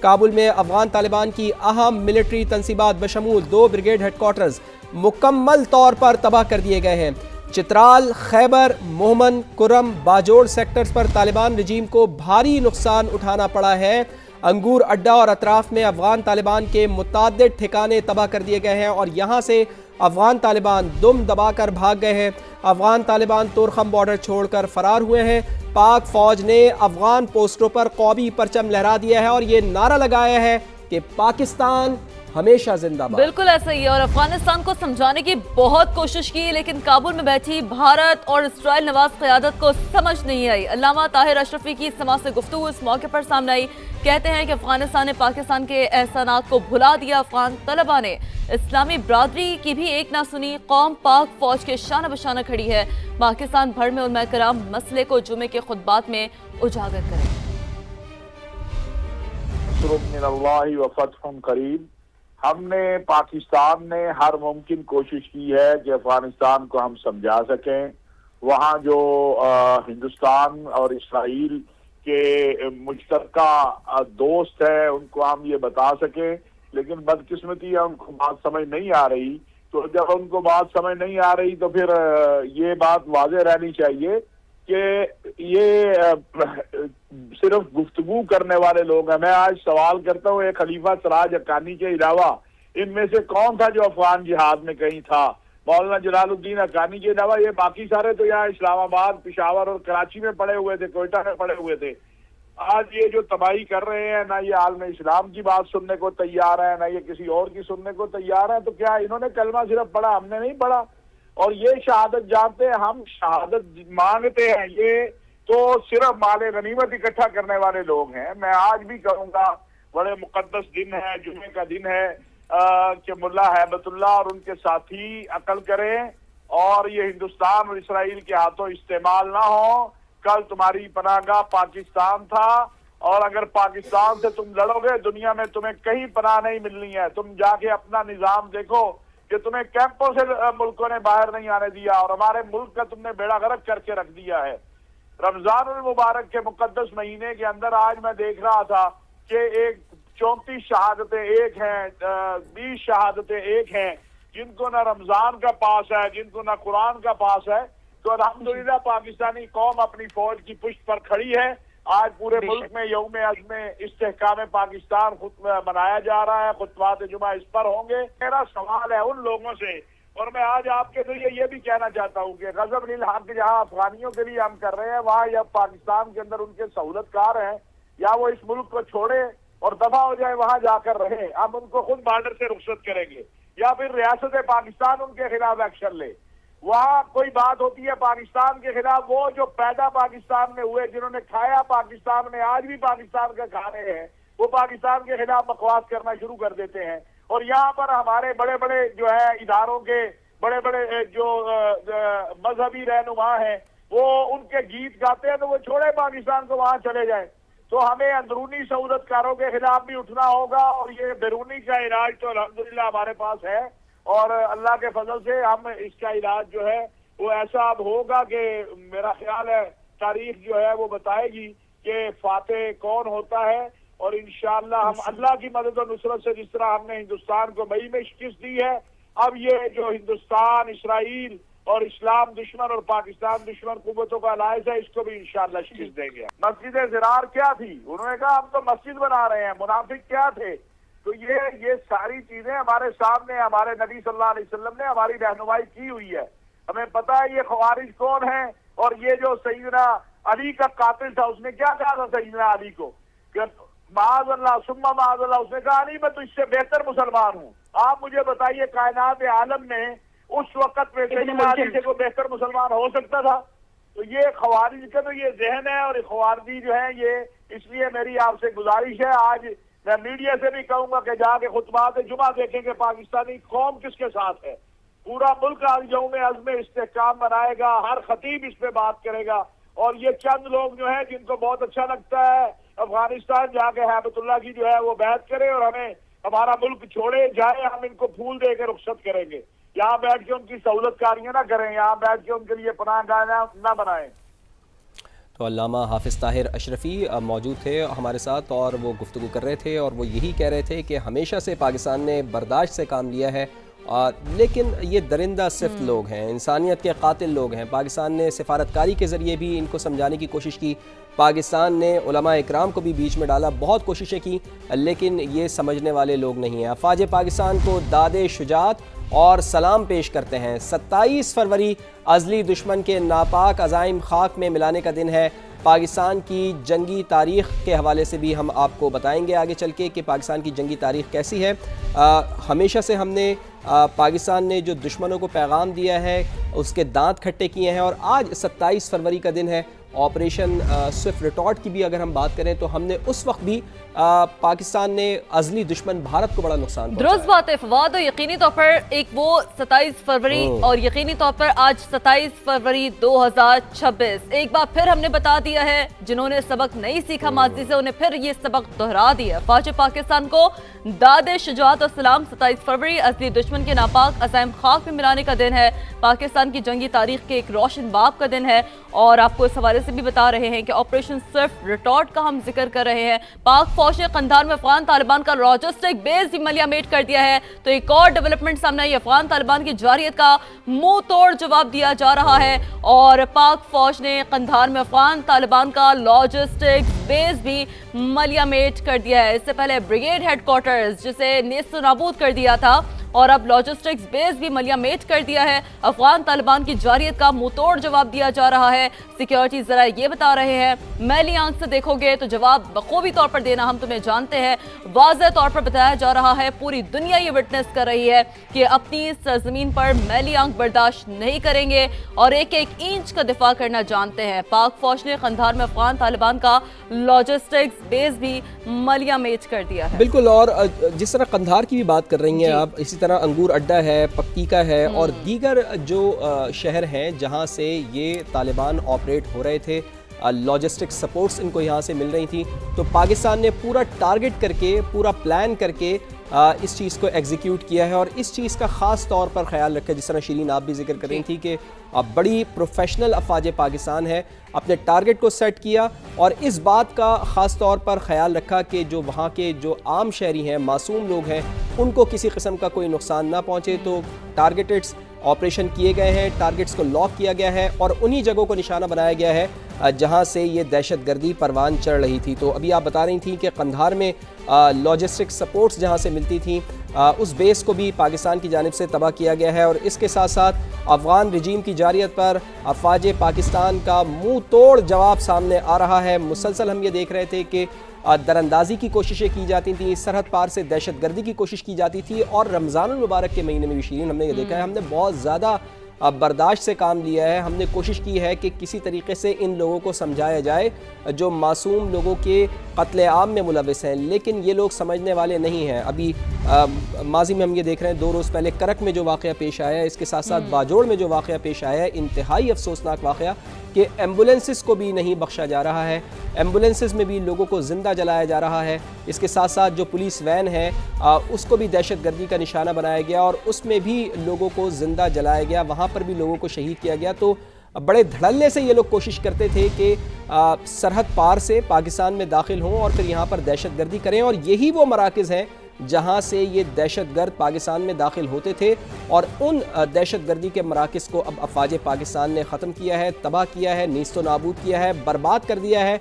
کابل میں افغان طالبان کی اہم ملٹری تنصیبات بشمول 2 بریگیڈ ہیڈ کوارٹرز مکمل طور پر تباہ کر دیے گئے ہیں۔ چترال، خیبر، مومن، کرم، باجوڑ سیکٹرز پر طالبان رجیم کو بھاری نقصان اٹھانا پڑا ہے۔ انگور اڈا اور اطراف میں افغان طالبان کے متعدد ٹھکانے تباہ کر دیے گئے ہیں اور یہاں سے افغان طالبان دم دبا کر بھاگ گئے ہیں۔ افغان طالبان تورخم بارڈر چھوڑ کر فرار ہوئے ہیں۔ پاک فوج نے افغان پوسٹوں پر قومی پرچم لہرا دیا ہے اور یہ نعرہ لگایا ہے کہ پاکستان ہمیشہ زندہ باد۔ بالکل ایسا ہی ہے، اور افغانستان کو سمجھانے کی بہت کوشش کی لیکن کابل میں بیٹھی بھارت اور اسرائیل نواز قیادت کو سمجھ نہیں آئی۔ علامہ طاہر اشرفی کی سماعت سے گفتگو اس موقع پر سامنے آئی۔ کہتے ہیں کہ افغانستان نے پاکستان کے احسانات کو بھلا دیا۔ افغان طلبہ نے اسلامی برادری کی بھی ایک نہ سنی، قوم پاک فوج کے شانہ بشانہ کھڑی ہے۔ پاکستان بھر میں علماء کرام مسئلے کو جمعے کے خطبات میں اجاگر کریں۔ من اللہ وفتح قریب۔ ہم نے پاکستان نے ہر ممکن کوشش کی ہے کہ افغانستان کو ہم سمجھا سکیں، وہاں جو ہندوستان اور اسرائیل کے مشترکہ دوست ہیں ان کو ہم یہ بتا سکیں، لیکن بدقسمتی ان کو بات سمجھ نہیں آ رہی۔ تو جب ان کو بات سمجھ نہیں آ رہی تو پھر یہ بات واضح رہنی چاہیے کہ یہ صرف گفتگو کرنے والے لوگ ہیں۔ میں آج سوال کرتا ہوں، ایک خلیفہ سراج حقانی کے علاوہ ان میں سے کون تھا جو افغان جہاد میں کہیں تھا؟ مولانا جلال الدین حقانی کے علاوہ یہ باقی سارے تو یہاں اسلام آباد، پشاور اور کراچی میں پڑے ہوئے تھے، کوئٹہ میں پڑے ہوئے تھے۔ آج یہ جو تباہی کر رہے ہیں، نہ یہ عالم اسلام کی بات سننے کو تیار ہے، نہ یہ کسی اور کی سننے کو تیار ہے۔ تو کیا انہوں نے کلمہ صرف پڑھا، ہم نے نہیں پڑھا؟ اور یہ شہادت جانتے ہیں، ہم شہادت مانگتے ہیں، یہ تو صرف مال غنیمت اکٹھا کرنے والے لوگ ہیں۔ میں آج بھی کہوں گا بڑے مقدس دن ہے، جمعے کا دن ہے، کہ ملا ہیبت اللہ اور ان کے ساتھی عقل کریں اور یہ ہندوستان اور اسرائیل کے ہاتھوں استعمال نہ ہو۔ کل تمہاری پناہ گاہ پاکستان تھا، اور اگر پاکستان سے تم لڑو گے دنیا میں تمہیں کہیں پناہ نہیں ملنی ہے۔ تم جا کے اپنا نظام دیکھو کہ تمہیں کیمپوں سے ملکوں نے باہر نہیں آنے دیا، اور ہمارے ملک کا تم نے بیڑا غرق کر کے رکھ دیا ہے۔ رمضان المبارک کے مقدس مہینے کے اندر آج میں دیکھ رہا تھا کہ 34 شہادتیں ایک ہیں، 20 شہادتیں ایک ہیں، جن کو نہ رمضان کا پاس ہے، جن کو نہ قرآن کا پاس ہے۔ تو الحمدللہ پاکستانی قوم اپنی فوج کی پشت پر کھڑی ہے۔ آج پورے ملک میں یوم عزم استحکام پاکستان منایا جا رہا ہے، خطبات جمعہ اس پر ہوں گے۔ میرا سوال ہے ان لوگوں سے، اور میں آج آپ کے ذریعے یہ بھی کہنا چاہتا ہوں کہ غضب للحق جہاں افغانیوں کے لیے ہم کر رہے ہیں، وہاں یا پاکستان کے اندر ان کے سہولت کار ہیں، یا وہ اس ملک کو چھوڑے اور دفع ہو جائے، وہاں جا کر رہے۔ ہم ان کو خود بارڈر سے رخصت کریں گے، یا پھر ریاست پاکستان ان کے خلاف ایکشن لے۔ وہاں کوئی بات ہوتی ہے پاکستان کے خلاف، وہ جو پیدا پاکستان میں ہوئے، جنہوں نے کھایا پاکستان میں، آج بھی پاکستان کا کھا رہے ہیں، وہ پاکستان کے خلاف بکواس کرنا شروع کر دیتے ہیں۔ اور یہاں پر ہمارے بڑے بڑے جو ہے اداروں کے بڑے بڑے جو مذہبی رہنما ہیں، وہ ان کے گیت گاتے ہیں، تو وہ چھوڑے پاکستان کو، وہاں چلے جائیں۔ تو ہمیں اندرونی سہولت کاروں کے خلاف بھی اٹھنا ہوگا، اور یہ بیرونی کا علاج تو الحمدللہ ہمارے پاس ہے، اور اللہ کے فضل سے ہم اس کا علاج جو ہے وہ ایسا اب ہوگا کہ میرا خیال ہے تاریخ جو ہے وہ بتائے گی کہ فاتح کون ہوتا ہے۔ اور انشاءاللہ ہم اللہ کی مدد و نصرت سے، جس طرح ہم نے ہندوستان کو مئی میں شکست دی ہے، اب یہ جو ہندوستان، اسرائیل اور اسلام دشمن اور پاکستان دشمن قوتوں کا الائز ہے، اس کو بھی انشاءاللہ شکست دیں گے۔ مسجد زرار کیا تھی؟ انہوں نے کہا ہم تو مسجد بنا رہے ہیں۔ منافق کیا تھے؟ تو یہ ساری چیزیں ہمارے سامنے، ہمارے نبی صلی اللہ علیہ وسلم نے ہماری رہنمائی کی ہوئی ہے۔ ہمیں پتہ ہے یہ خوارج کون ہیں، اور یہ جو سیدنا علی کا قاتل تھا، اس نے کیا کہا تھا سیدنا علی کو کہ معاذ اللہ ثم معاذ اللہ، اس نے کہا علی میں تو اس سے بہتر مسلمان ہوں۔ آپ مجھے بتائیے کائنات عالم میں اس وقت میں سیدنا علی سے کوئی بہتر مسلمان ہو سکتا تھا؟ تو یہ خوارج کا تو یہ ذہن ہے، اور خوارجی جو ہے یہ، اس لیے میری آپ سے گزارش ہے، آج میں میڈیا سے بھی کہوں گا کہ جا کے خطبات جمعہ دیکھیں کہ پاکستانی قوم کس کے ساتھ ہے۔ پورا ملک آج یوم عزم استحکام منائے گا، ہر خطیب اس پہ بات کرے گا، اور یہ چند لوگ جو ہیں جن کو بہت اچھا لگتا ہے افغانستان جا کے ہیبت اللہ کی جو ہے وہ بیعت کرے اور ہمیں ہمارا ملک چھوڑے جائے، ہم ان کو پھول دے کے رخصت کریں گے۔ یہاں بیٹھ کے ان کی سہولت کاریاں نہ کریں، یہاں بیٹھ کے ان کے لیے پناہ گاہ نہ بنائیں۔ تو علامہ حافظ طاہر اشرفی موجود تھے ہمارے ساتھ اور وہ گفتگو کر رہے تھے اور وہ یہی کہہ رہے تھے کہ ہمیشہ سے پاکستان نے برداشت سے کام لیا ہے، لیکن یہ درندہ صفت لوگ ہیں، انسانیت کے قاتل لوگ ہیں۔ پاکستان نے سفارتکاری کے ذریعے بھی ان کو سمجھانے کی کوشش کی، پاکستان نے علماء اکرام کو بھی بیچ میں ڈالا، بہت کوششیں کی، لیکن یہ سمجھنے والے لوگ نہیں ہیں۔ افواج پاکستان کو داد شجاعت اور سلام پیش کرتے ہیں۔ 27 فروری ازلی دشمن کے ناپاک عزائم خاک میں ملانے کا دن ہے۔ پاکستان کی جنگی تاریخ کے حوالے سے بھی ہم آپ کو بتائیں گے آگے چل کے کہ پاکستان کی جنگی تاریخ کیسی ہے۔ ہمیشہ سے ہم نے پاکستان نے جو دشمنوں کو پیغام دیا ہے اس کے دانت کھٹے کیے ہیں، اور آج 27 فروری کا دن ہے۔ آپریشن سوئفٹ ریٹارٹ کی بھی اگر ہم بات کریں تو ہم نے اس وقت بھی پاکستان نے ازلی دشمن بھارت کو بڑا نقصان پہنچایا۔ درست بات ہے فواد، اور یقینی طور پر ایک وہ 27 فروری اور یقینی طور پر آج 27 فروری 2026 ایک بار پھر ہم نے بتا دیا ہے، جنہوں نے سبق نہیں سیکھا ماضی سے انہیں پھر یہ سبق دہرا دیا۔ فوج پاکستان کو داد شجاعت اور سلام۔ 27 فروری ازلی دشمن کے ناپاک عزائم خاک میں ملانے کا دن ہے، پاکستان کی جنگی تاریخ کے ایک روشن باب کا دن ہے، اور آپ کو اس حوالے سے بھی بتا رہے ہیں کہ آپریشن سوئفٹ ریٹارٹ کا ہم ذکر کر رہے ہیں۔ پاک فوج نے قندھار میں افغان طالبان کا لاجسٹک بیس بھی ملیا میٹ کر دیا ہے، تو ایک اور ڈیولپمنٹ سامنے آئی، افغان طالبان کی جارحیت کا منہ توڑ جواب دیا جا رہا ہے، اور پاک فوج نے قندھار میں افغان طالبان کا لاجسٹک بیس بھی ملیا میٹ کر دیا ہے۔ اس سے پہلے بریگیڈ ہیڈ کوارٹرز جسے نیست و نابود کر دیا تھا، اور اب لاجسٹکس بیس بھی ملیا میٹ کر دیا ہے۔ افغان طالبان کی جارحیت کا منہ توڑ جواب دیا جا رہا ہے۔ سیکیورٹی ذرائع یہ بتا رہے ہیں، میلی آنکھ سے دیکھو گے تو جواب بخوبی طور پر دینا ہم تمہیں جانتے ہیں۔ واضح طور پر بتایا جا رہا ہے، پوری دنیا یہ وٹنس کر رہی ہے کہ اپنی سرزمین پر میلی آنکھ برداشت نہیں کریں گے، اور ایک ایک انچ کا دفاع کرنا جانتے ہیں۔ پاک فوج نے قندھار میں افغان طالبان کا لاجسٹکس بیس بھی ملیا میٹ کر دیا ہے۔ بالکل، اور جس طرح قندھار کی بھی بات کر رہی ہیں آپ، اسی طرح انگور اڈا ہے، پکتی کا ہے، اور دیگر جو شہر ہیں جہاں سے یہ طالبان آپریٹ ہو رہے تھے، لاجسٹک سپورٹس ان کو یہاں سے مل رہی تھی، تو پاکستان نے پورا ٹارگٹ کر کے، پورا پلان کر کے اس چیز کو ایگزیکیوٹ کیا ہے، اور اس چیز کا خاص طور پر خیال رکھا، جس طرح شیرین آپ بھی ذکر کر رہی تھی کہ بڑی پروفیشنل افواج پاکستان ہے، اپنے ٹارگٹ کو سیٹ کیا، اور اس بات کا خاص طور پر خیال رکھا کہ جو وہاں کے جو عام شہری ہیں، معصوم لوگ ہیں، ان کو کسی قسم کا کوئی نقصان نہ پہنچے۔ تو ٹارگٹڈ آپریشن کیے گئے ہیں، ٹارگٹس کو لاک کیا گیا ہے، اور انہی جگہوں کو نشانہ بنایا گیا ہے جہاں سے یہ دہشت گردی پروان چڑھ رہی تھی۔ تو ابھی آپ بتا رہی تھیں کہ قندھار میں لاجسٹک سپورٹس جہاں سے ملتی تھیں، اس بیس کو بھی پاکستان کی جانب سے تباہ کیا گیا ہے، اور اس کے ساتھ ساتھ افغان رجیم کی جارحیت پر افواج پاکستان کا منہ توڑ جواب سامنے آ رہا ہے۔ مسلسل ہم یہ دیکھ رہے تھے کہ دراندازی کی کوششیں کی جاتی تھیں، سرحد پار سے دہشت گردی کی کوشش کی جاتی تھی، اور رمضان المبارک کے مہینے میں بھی شیرین ہم نے یہ دیکھا ہے، ہم نے بہت زیادہ برداشت سے کام لیا ہے۔ ہم نے کوشش کی ہے کہ کسی طریقے سے ان لوگوں کو سمجھایا جائے جو معصوم لوگوں کے قتل عام میں ملوث ہیں، لیکن یہ لوگ سمجھنے والے نہیں ہیں۔ ابھی ماضی میں ہم یہ دیکھ رہے ہیں، 2 روز پہلے کرک میں جو واقعہ پیش آیا ہے، اس کے ساتھ ساتھ باجوڑ میں جو واقعہ پیش آیا ہے، انتہائی افسوسناک واقعہ کہ ایمبولینسز کو بھی نہیں بخشا جا رہا ہے، ایمبولینسز میں بھی لوگوں کو زندہ جلایا جا رہا ہے۔ اس کے ساتھ ساتھ جو پولیس وین ہے اس کو بھی دہشت گردی کا نشانہ بنایا گیا، اور اس میں بھی لوگوں کو زندہ جلایا گیا، وہاں پر بھی لوگوں کو شہید کیا گیا۔ تو بڑے دھڑلے سے یہ لوگ کوشش کرتے تھے کہ سرحد پار سے پاکستان میں داخل ہوں اور پھر یہاں پر دہشت گردی کریں، اور یہی وہ مراکز ہیں جہاں سے یہ دہشت گرد پاکستان میں داخل ہوتے تھے، اور ان دہشت گردی کے مراکز کو اب افواج پاکستان نے ختم کیا ہے، تباہ کیا ہے، نیست و نابود کیا ہے، برباد کر دیا ہے۔